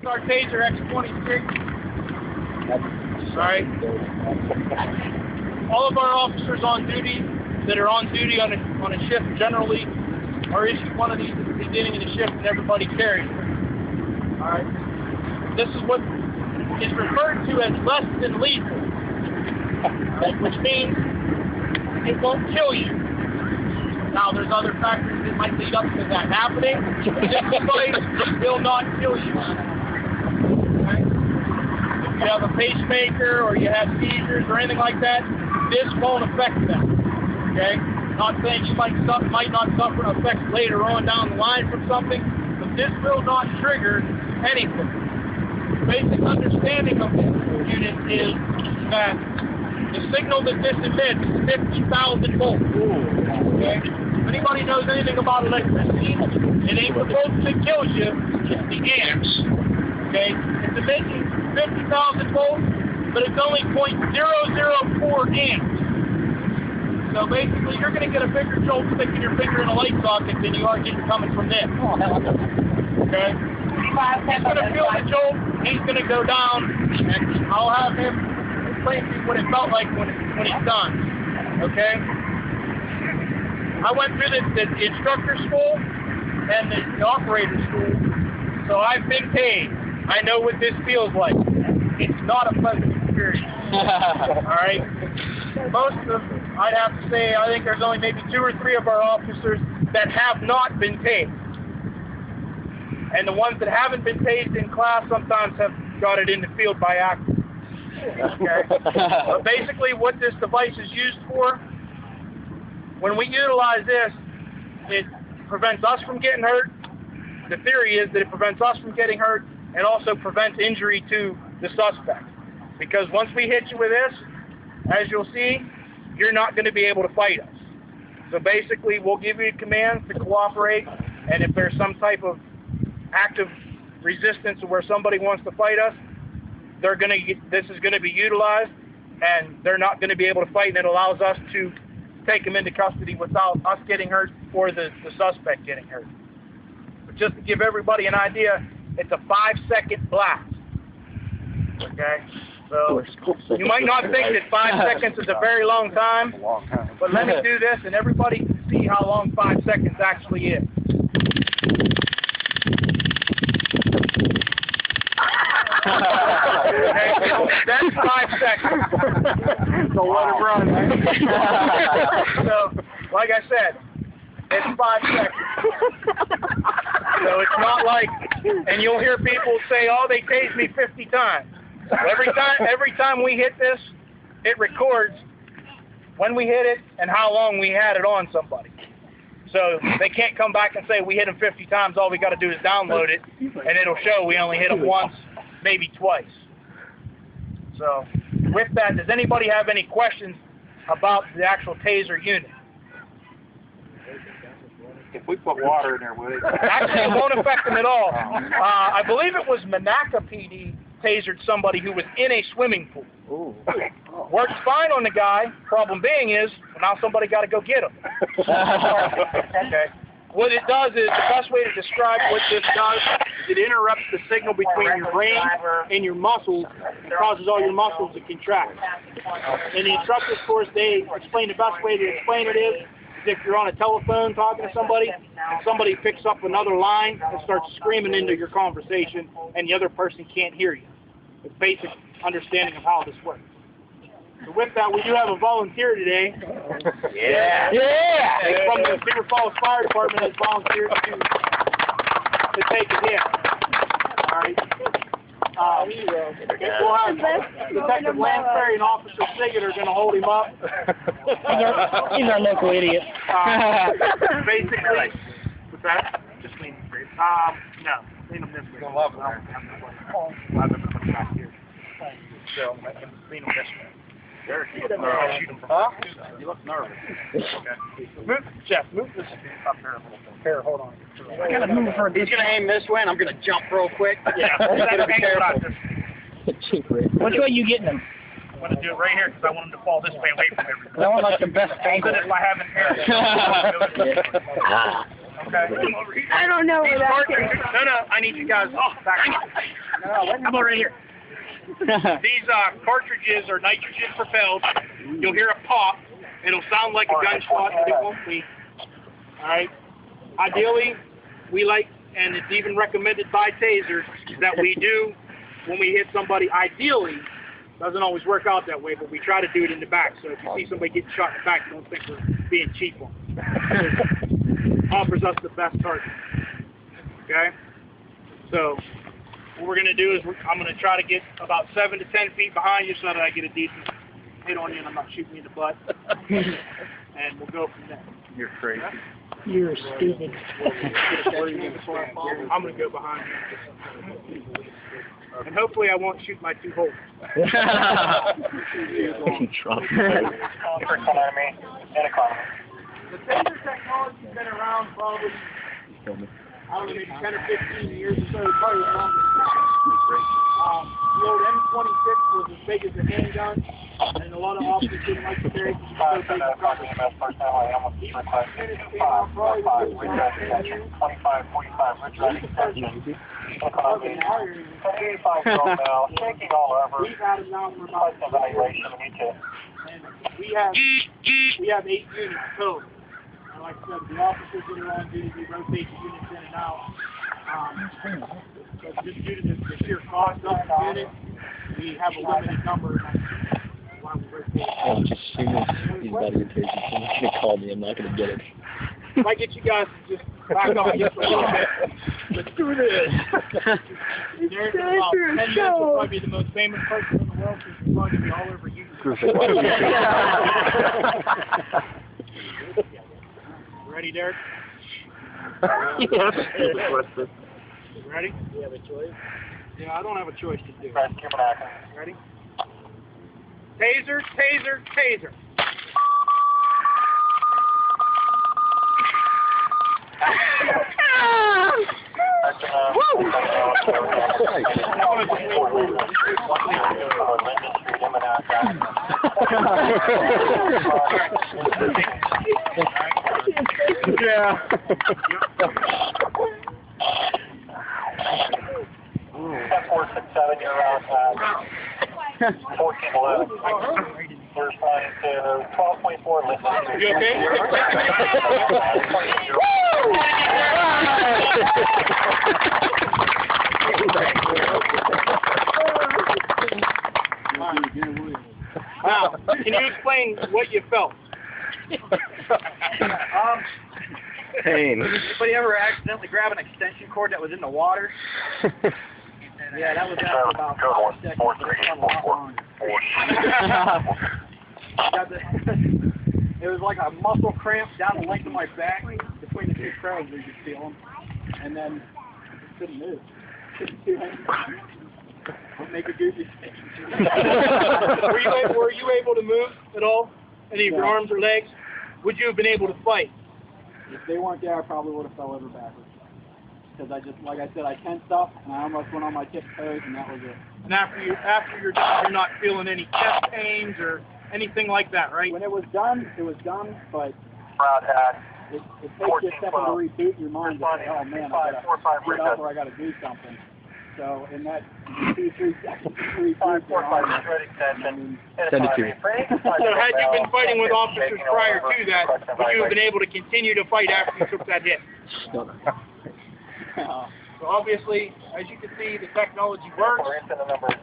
Our taser X26. Alright. All of our officers on duty that are on duty on a shift generally are issued one of these at the beginning of the shift, and everybody carries it. Alright. This is what is referred to as less than lethal. Right, which means it won't kill you. Now, there's other factors that might lead up to that happening. This device will not kill you. Okay? If you have a pacemaker or you have seizures or anything like that, this won't affect that. Okay? Not saying you might not suffer effects later on down the line from something, but this will not trigger anything. The basic understanding of this unit is that the signal that this emits is 50,000 volts. Okay? If anybody knows anything about electricity, it ain't supposed to kill you, it's the amps. Okay? It's emitting 50,000 volts, but it's only 0.004 amps. So basically, you're going to get a bigger jolt sticking your finger in a light socket than you are getting coming from this. Okay? He's going to feel the jolt, he's going to go down, and I'll have him explain to you what it felt like when he's done. Okay? I went through the instructor school and the operator school, so I've been paid. I know what this feels like. It's not a pleasant experience. Alright? Most of, I'd have to say, I think there's only maybe 2 or 3 of our officers that have not been paid. And the ones that haven't been paid in class sometimes have got it in the field by accident. Okay? But basically what this device is used for, when we utilize this, it prevents us from getting hurt. The theory is that it prevents us from getting hurt and also prevents injury to the suspect. Because once we hit you with this, as you'll see, you're not going to be able to fight us. So basically, we'll give you commands to cooperate, and if there's some type of active resistance where somebody wants to fight us, this is going to be utilized, and they're not going to be able to fight, and it allows us to take them into custody without us getting hurt or the suspect getting hurt. But just to give everybody an idea, it's a 5-second blast. Okay? So you might not think that 5 seconds is a very long time, but let me do this and everybody can see how long 5 seconds actually is. Okay, that's 5 seconds. So let it run. So, like I said, it's 5 seconds. So it's not like, and you'll hear people say, oh, they tased me 50 times. Every time we hit this, it records when we hit it and how long we had it on somebody. So they can't come back and say we hit them 50 times, all we got to do is download it, and it'll show we only hit them once, maybe twice. So with that, does anybody have any questions about the actual taser unit? If we put water in there, will it? Actually, it won't affect them at all. I believe it was Monaca PD tasered somebody who was in a swimming pool. Ooh. Works fine on the guy. Problem being is, now somebody got to go get him. Okay. What it does is, the best way to describe what this does is it interrupts the signal between your brain and your muscles and causes all your muscles to contract. In the instructor's course, they explain the best way to explain it is if you're on a telephone talking to somebody and somebody picks up another line and starts screaming into your conversation and the other person can't hear you. It's basic understanding of how this works. So with that, we do have a volunteer today. Yeah. Yeah. From the Beaver Falls Fire Department has volunteered to take it in. All right. We'll have Detective Lansbury and Officer Siggett are going to hold him up. He's our local idiot. Basically, what's that? Just lean him straight. No, lean him this way. So, lean him this way. Derek, you look nervous. You look nervous. Okay. Jeff, move this up here a little bit. Here, hold on. I gotta move for He's going to aim this way, and I'm going to jump real quick. Yeah, gotta be careful. Which way are you getting him? I'm going to do it right here because I want him to fall this way away from everything. I want like the best angle. Even if I haven't aired it. Okay. I don't know where These that cartridges, came from. no, I need you guys. Oh, back up. How about right here? These cartridges are nitrogen propelled. You'll hear a pop. It'll sound like a gunshot, but it won't be. All right. Ideally, we like, and it's even recommended by tasers, that we do when we hit somebody. Ideally, doesn't always work out that way, but we try to do it in the back. So if you see somebody getting shot in the back, don't think we're being cheap on them. It offers us the best target. Okay. So what we're going to do is I'm going to try to get about 7 to 10 feet behind you so that I get a decent hit on you and I'm not shooting you in the butt. And we'll go from there. You're crazy. You're stupid. I'm going to go behind you. And hopefully I won't shoot my 2 holes. The taser technology's been around probably, I don't know, maybe 10 or 15 years or so, probably longer than that. The old M26 was as big as a handgun, and a lot of officers didn't like to carry it because it was so big. We've had it now for about 5 years. And we have 8 units total. And like I said, the officers that are on duty, we rotate the units in and out. But just due to the sheer cost of the unit, we have a limited number. And that's why we rotate. Just as soon as he's about to get tasered, someone's going to call me. I'm not going to get it. If I get you guys to just back off just a little bit. Let's do this. There's about 10 minutes will probably be the most famous person in the world because he's going to be all over you. Ready, Derek? Yes. Ready? You have a choice? Yeah, I don't have a choice to do. Ready? Taser, taser, taser. Yeah. 10-4-6-7, you're around 14-11. We're responding to 12-24, listen. You okay? Now, can you explain what you felt? Pain. Anybody ever accidentally grab an extension cord that was in the water? Yeah, that was after about 5 seconds. It was like a muscle cramp down the length of my back between the 2 crowds. We could feel them, and then just couldn't move. Couldn't do anything. Make a goofy face. Were you able to move at all? Any of your arms or legs? Would you have been able to fight? If they weren't there, I probably would have fell over backwards. Because I just, like I said, I tensed up and I almost went on my tiptoes, and that was it. And after you're done, you're not feeling any chest pains or anything like that, right? When it was done, but Route at it takes you a second to reboot your mind to say, oh man, I gotta get up or I gotta do something. So in that 2-3 seconds, 3-5, 4-5, ready extension. Send it to me. So had you been fighting with officers prior to that, would you have been able to continue to fight after you took that hit? No. So obviously, as you can see, the technology works. We're into the number 0.